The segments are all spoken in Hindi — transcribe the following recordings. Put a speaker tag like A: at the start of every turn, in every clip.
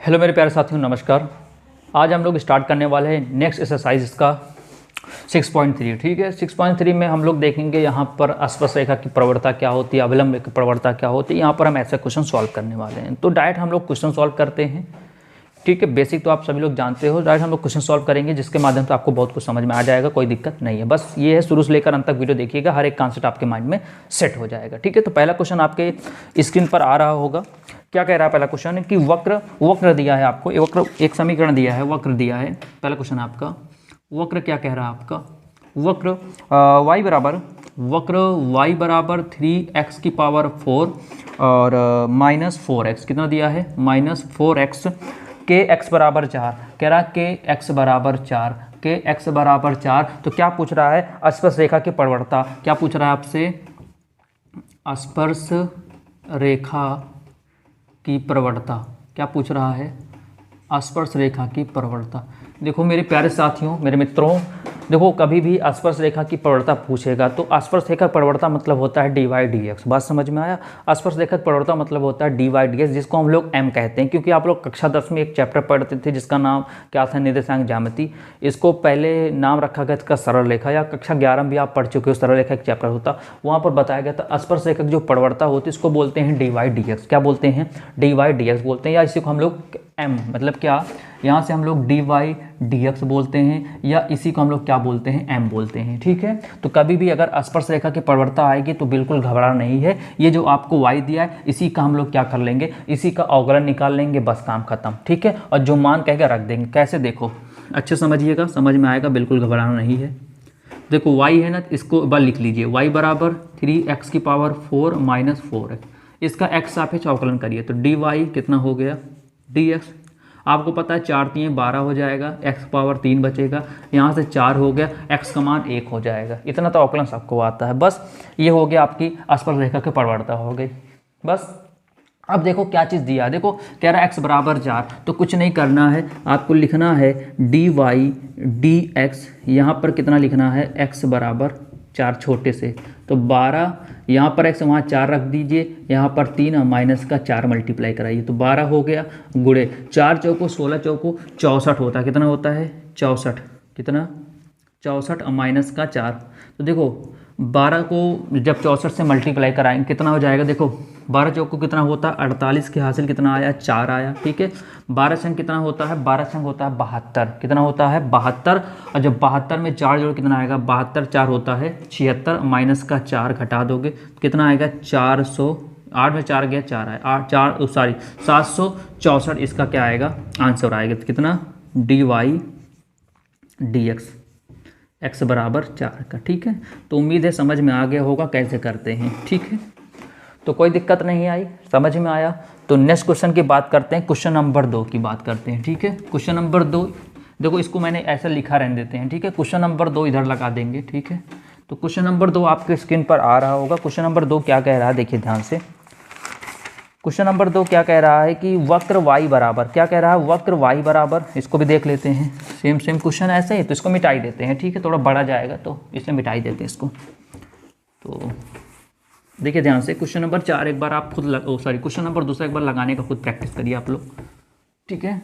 A: हेलो मेरे प्यारे साथियों, नमस्कार। आज हम लोग स्टार्ट करने वाले हैं नेक्स्ट एक्सरसाइज इसका 6.3। ठीक है, 6.3 में हम लोग देखेंगे यहाँ पर स्पर्श रेखा की प्रवणता क्या होती है, अविलंब की प्रवणता क्या होती है। यहाँ पर हम ऐसे क्वेश्चन सॉल्व करने वाले हैं। तो डायरेक्ट हम लोग क्वेश्चन सॉल्व करते हैं। ठीक है, बेसिक तो आप सभी लोग जानते हो। डायरेक्ट हम लोग क्वेश्चन सॉल्व करेंगे, जिसके माध्यम से आपको बहुत कुछ समझ में आ जाएगा, कोई दिक्कत नहीं है। बस ये है, शुरू से लेकर अंत तक वीडियो देखिएगा, हर एक कॉन्सेप्ट आपके माइंड में सेट हो जाएगा। ठीक है, तो पहला क्वेश्चन आपके स्क्रीन पर आ रहा होगा। क्या कह रहा है पहला क्वेश्चन कि वक्र दिया है आपको, एक समीकरण दिया है, वक्र दिया है। पहला क्वेश्चन आपका वक्र क्या कह रहा है आपका, वक्र y बराबर 3x की पावर 4 और -4x कितना दिया है, -4x के x बराबर 4 कह रहा है, के x बराबर 4, के x बराबर 4। तो क्या पूछ रहा है, स्पर्श रेखा की प्रवणता। क्या पूछ रहा है आपसे, स्पर्श रेखा की प्रवणता। क्या पूछ रहा है, स्पर्श रेखा की प्रवणता। देखो मेरे प्यारे साथियों, मेरे मित्रों, देखो कभी भी स्पर्श रेखा की प्रवणता पूछेगा तो स्पर्श रेखा प्रवणता मतलब होता है dy/dx। बात समझ में आया। स्पर्श रेखा प्रवणता मतलब होता है dy/dx, जिसको हम लोग m कहते हैं। क्योंकि आप लोग कक्षा 10 में एक चैप्टर पढ़ते थे जिसका नाम क्या था, निर्देशांक ज्यामिति। इसको पहले नाम रखा गया इसका सरल रेखा, या कक्षा 11 में भी आप पढ़ चुके हो, सरल रेखा एक चैप्टर होता, वहाँ पर बताया गया था स्पर्श रेखा की जो प्रवणता होती है इसको बोलते हैं dy/dx। क्या बोलते हैं, dy/dx बोलते हैं, या इसी को हम लोग m मतलब क्या, यहाँ से हम लोग dy/dx बोलते हैं, या इसी को हम लोग क्या बोलते हैं, m बोलते हैं। ठीक है, तो कभी भी अगर स्पर्श रेखा की प्रवणता आएगी तो बिल्कुल घबराना नहीं है। ये जो आपको y दिया है इसी का हम लोग क्या कर लेंगे, इसी का अवकलन निकाल लेंगे, बस काम खत्म। ठीक है, और जो मान कहेगा रख देंगे। कैसे, देखो अच्छे समझिएगा, समझ में आएगा, बिल्कुल घबराना नहीं है। देखो y है ना, इसको बार लिख लीजिए, y बराबर 3x की पावर 4 -4 है। इसका x सापेक्ष अवकलन करिए तो dy कितना हो गया, dx। आपको पता है 4 3 12 हो जाएगा, x पावर 3 बचेगा, यहाँ से 4 हो गया, x का मान 1 हो जाएगा। इतना तो अवकलन सबको आता है। बस ये हो गया, आपकी स्पर्श रेखा की प्रवणता हो गई। बस अब देखो क्या चीज़ दिया है, देखो कह रहा है x बराबर 4, तो कुछ नहीं करना है, आपको लिखना है dy/dx। यहाँ पर कितना लिखना है, x बराबर 4 छोटे से, तो 12, यहाँ पर x वहाँ 4 रख दीजिए, यहाँ पर 3 माइनस का 4 मल्टीप्लाई कराइए तो 12 हो गया, गुणे 4 चौको 16 चौको 64 होता है। कितना होता है, 64। कितना, 64 माइनस का 4। तो देखो 12 को जब 64 से मल्टीप्लाई कराएंगे कितना हो जाएगा, देखो 12 चौको कितना होता है 48 के हासिल कितना आया, 4 आया। ठीक है, 12 संग कितना होता है, 12 संग होता है 72। कितना होता है, 72। और जब 72 में 4 जोड़ कितना आएगा, 72 4 होता है 76, माइनस का 4 घटा दोगे तो कितना आएगा, 400। 8 में 4 गया 4 आया, 764। इसका क्या आएगा, आंसर आएगा। तो कितना, dy/dx, x बराबर 4 का। ठीक है, तो उम्मीद है समझ में आ गया होगा कैसे करते हैं। ठीक है, तो कोई दिक्कत नहीं आई, समझ में आया। तो नेक्स्ट क्वेश्चन की बात करते हैं, क्वेश्चन नंबर 2 की बात करते हैं। ठीक है, क्वेश्चन नंबर 2, देखो इसको मैंने ऐसा लिखा रहने देते हैं। ठीक है, क्वेश्चन नंबर 2 इधर लगा देंगे। ठीक है, तो क्वेश्चन नंबर 2 आपके स्क्रीन पर आ रहा होगा। क्वेश्चन नंबर 2 क्या कह रहा है, देखिए ध्यान से। क्वेश्चन नंबर 2 क्या कह रहा है कि वक्र y बराबर, क्या कह रहा है, वक्र y बराबर, इसको भी देख लेते हैं। सेम क्वेश्चन ऐसे ही, तो इसको मिटाई देते हैं। ठीक है, थोड़ा बड़ा जाएगा तो इसलिए मिटाई देते हैं इसको। तो देखिए ध्यान से, क्वेश्चन नंबर 4 एक बार आप खुद क्वेश्चन नंबर 2 एक बार लगाने का खुद प्रैक्टिस करिए आप लोग। ठीक है,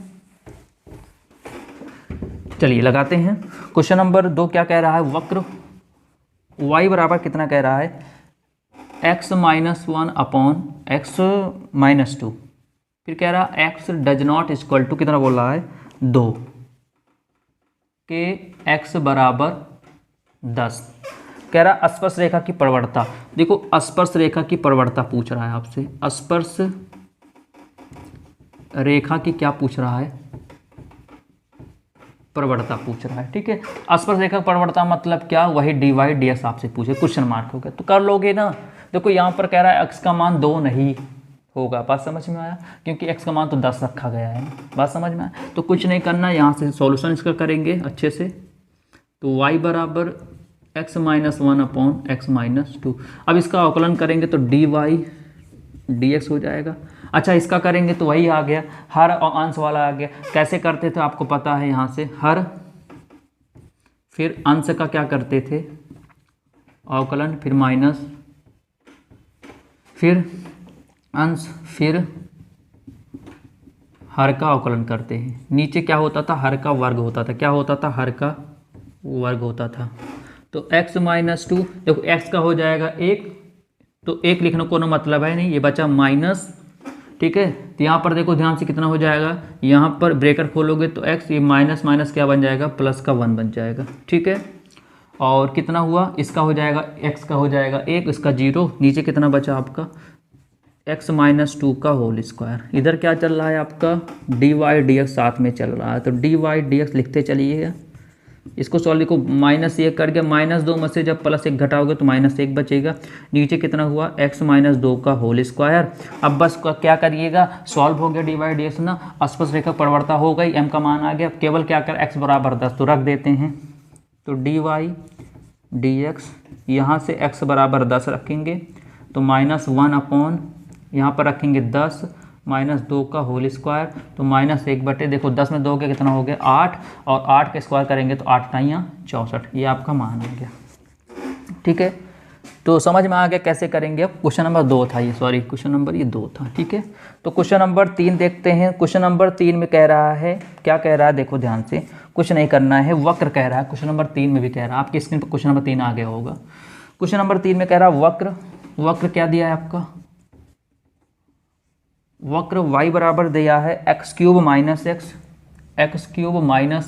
A: चलिए लगाते हैं। क्वेश्चन नंबर 2 क्या कह रहा है, वक्र y बराबर कितना कह रहा है, x-1 अपॉन x-2। फिर कह रहा है x does not equal to, कितना बोल रहा है, 2, के x बराबर 10। कह रहा स्पर्श रेखा की प्रवणता। देखो स्पर्श रेखा की प्रवणता पूछ रहा है आपसे, स्पर्श रेखा की क्या पूछ रहा है, प्रवणता पूछ रहा है। ठीक है, स्पर्श रेखा प्रवणता मतलब क्या, वही dy/dx आपसे पूछे, क्वेश्चन मार्क हो गया तो कर लोगे ना। देखो यहाँ पर कह रहा है x का मान 2 नहीं होगा, बात समझ में आया, क्योंकि x का मान तो 10 रखा गया है, बात समझ में आया। तो कुछ नहीं करना, यहाँ से सॉल्यूशन इसका करेंगे अच्छे से। तो y बराबर x-1 अपॉन x-2। अब इसका अवकलन करेंगे तो dy/dx हो जाएगा। अच्छा, इसका करेंगे तो वही आ गया, हर अंश वाला आ गया। कैसे करते थे आपको पता है, यहाँ से हर, फिर अंश का क्या करते थे, अवकलन, फिर माइनस, फिर अंश, फिर हर का अवकलन करते हैं। नीचे क्या होता था, हर का वर्ग होता था। क्या होता था, हर का वर्ग होता था। तो x माइनस 2, देखो x का हो जाएगा 1, तो 1 लिखने को ना मतलब है नहीं, ये बचा माइनस, ठीक है। तो यहाँ पर देखो ध्यान से कितना हो जाएगा, यहाँ पर ब्रेकर खोलोगे तो x, ये माइनस माइनस क्या बन जाएगा, प्लस का 1 बन जाएगा, ठीक है। और कितना हुआ, इसका हो जाएगा x का हो जाएगा 1, इसका 0, नीचे कितना बचा आपका x माइनस 2 का होल स्क्वायर। इधर क्या चल रहा है आपका, dy dx साथ में चल रहा है, तो dy dx लिखते चलिएगा। इसको सॉल्व लिखो, माइनस 1 करके माइनस 2 में से जब प्लस 1 घटाओगे तो माइनस 1 बचेगा। नीचे कितना हुआ, x माइनस 2 का होल स्क्वायर। अब बस क्या करिएगा, सॉल्व हो गया dy dx ना, स्पर्श रेखा प्रवणता हो गई, m का मान आ गया। केवल क्या कर, x बराबर 10 तो रख देते हैं, तो dy dx यहाँ से x बराबर 10 रखेंगे, तो माइनस 1 अपॉन यहाँ पर रखेंगे 10 माइनस 2 का होल स्क्वायर, तो माइनस 1 बटे, देखो 10 में 2 के कितना हो गया 8, और 8 का स्क्वायर करेंगे तो 8 9 64, ये आपका मान आ गया, ठीक है। तो समझ में आ गया कैसे करेंगे। अब क्वेश्चन नंबर 2 था ये, सॉरी क्वेश्चन नंबर ये 2 था, ठीक है। तो क्वेश्चन नंबर 3 देखते हैं। क्वेश्चन नंबर 3 में कह रहा है, क्या कह रहा है, देखो ध्यान से, कुछ नहीं करना है, वक्र कह रहा है। क्वेश्चन नंबर 3 में भी कह रहा है, आपकी स्क्रीन पर क्वेश्चन नंबर 3 आ गया होगा। क्वेश्चन नंबर 3 में कह रहा है वक्र, वक्र क्या दिया है आपका, वक्र y बराबर दिया है x cube minus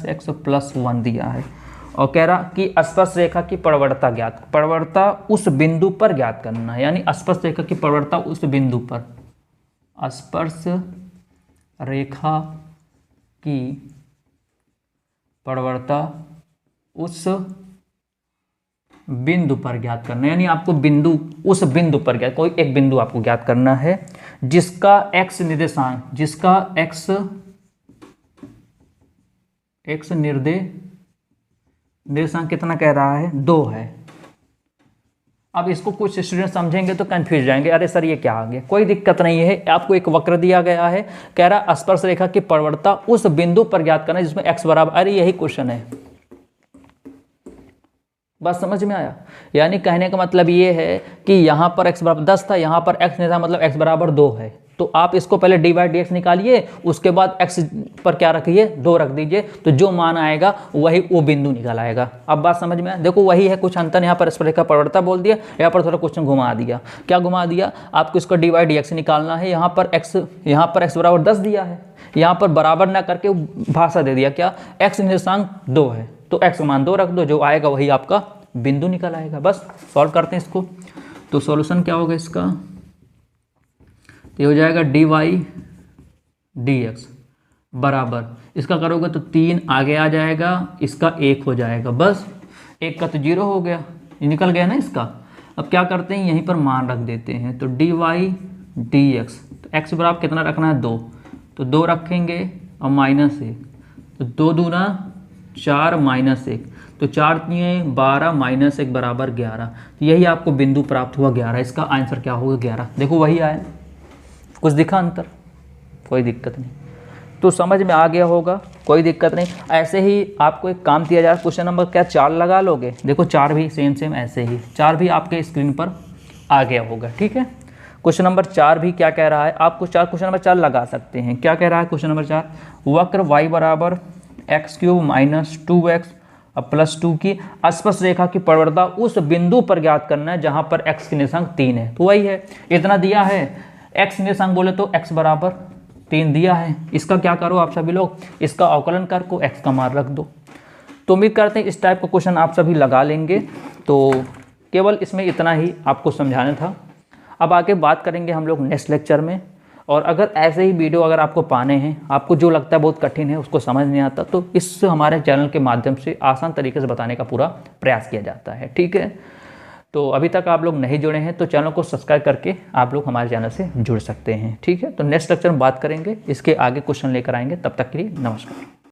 A: x plus 1 दिया है, और कह रहा कि स्पर्श रेखा की प्रवणता ज्ञात, प्रवणता उस बिंदु पर ज्ञात करना है, यानी स्पर्श रेखा की प्रवणता उस बिंदु पर, स्पर्श रेखा की प्रवणता उस बिंदु पर ज्ञात करना है, यानी आपको बिंदु, उस बिंदु पर ज्ञात, कोई एक बिंदु आपको ज्ञात करना है जिसका x निर्देशांक, जिसका x निर्देशांक कितना कह रहा है, 2 है। अब इसको कुछ स्टूडेंट समझेंगे तो कंफ्यूज जाएंगे, अरे सर ये क्या आ गया, कोई दिक्कत नहीं है। आपको एक वक्र दिया गया है, कह रहा स्पर्श रेखा की प्रवणता उस बिंदु पर ज्ञात करना है जिसमें x बराबर, अरे यही क्वेश्चन है, बात समझ में आया। यानी कहने का मतलब ये है कि यहाँ पर x बराबर 10 था, यहाँ पर x नहीं था, मतलब x बराबर 2 है। तो आप इसको पहले dy dx निकालिए, उसके बाद x पर क्या रखिए, 2 रख दीजिए, तो जो मान आएगा वही वो बिंदु निकल आएगा। अब बात समझ में आया, देखो वही है, कुछ अंतर, यहाँ पर स्पर्श रेखा प्रवणता बोल दिया, यहाँ पर थोड़ा क्वेश्चन घुमा दिया। क्या घुमा दिया, आपको इसको dy dx निकालना है, यहाँ पर x बराबर 10 दिया है, यहाँ पर बराबर ना करके भाषा दे दिया, क्या x निर्देशांक 2 है, तो x मान 2 रख दो, जो आएगा वही आपका बिंदु निकल आएगा। बस सॉल्व करते हैं इसको, तो सॉल्यूशन क्या होगा इसका, ये हो जाएगा dy dx बराबर, इसका करोगे तो 3 आगे आ जाएगा, इसका 1 हो जाएगा, बस 1 का तो 0 हो गया, ये निकल गया ना इसका। अब क्या करते हैं, यहीं पर मान रख देते हैं, तो dy dx, तो x बराबर कितना रखना है, 2, तो 2 रखेंगे और माइनस 1, तो 2 दूना 4 माइनस 1, तो 4 × 12 माइनस 1 बराबर 11, तो यही आपको बिंदु प्राप्त हुआ 11। इसका आंसर क्या होगा, 11। देखो वही आया, कुछ दिखा अंतर, कोई दिक्कत नहीं, तो समझ में आ गया होगा, कोई दिक्कत नहीं। ऐसे ही आपको एक काम दिया जाए, क्वेश्चन नंबर क्या 4 लगा लोगे, देखो 4 भी सेम ऐसे ही 4 भी आपके स्क्रीन पर आ गया होगा, ठीक है। क्वेश्चन नंबर 4 भी क्या कह रहा है, आपको क्वेश्चन नंबर 4 लगा सकते हैं। क्या कह रहा है क्वेश्चन नंबर 4, वक्र y बराबर x cube minus 2x plus 2 की स्पर्श रेखा की प्रवणता उस बिंदु पर ज्ञात करना है जहां पर x की निर्देशांक 3 है, तो वही है, इतना दिया है, x निर्देशांक बोले तो x बराबर 3 दिया है। इसका क्या करो आप सभी लोग, इसका अवकलन कर को x का मान रख दो। तो उम्मीद करते हैं इस टाइप का क्वेश्चन आप सभी लगा लेंगे। तो केवल इसमें इतना ही आपको समझाना था। अब आगे बात करेंगे हम लोग नेक्स्ट लेक्चर में, और अगर ऐसे ही वीडियो अगर आपको पाने हैं, आपको जो लगता है बहुत कठिन है, उसको समझ नहीं आता, तो इस हमारे चैनल के माध्यम से आसान तरीके से बताने का पूरा प्रयास किया जाता है, ठीक है। तो अभी तक आप लोग नहीं जुड़े हैं तो चैनल को सब्सक्राइब करके आप लोग हमारे चैनल से जुड़ सकते हैं, ठीक है। तो नेक्स्ट लेक्चर में बात करेंगे, इसके आगे क्वेश्चन लेकर आएंगे, तब तक के लिए नमस्कार।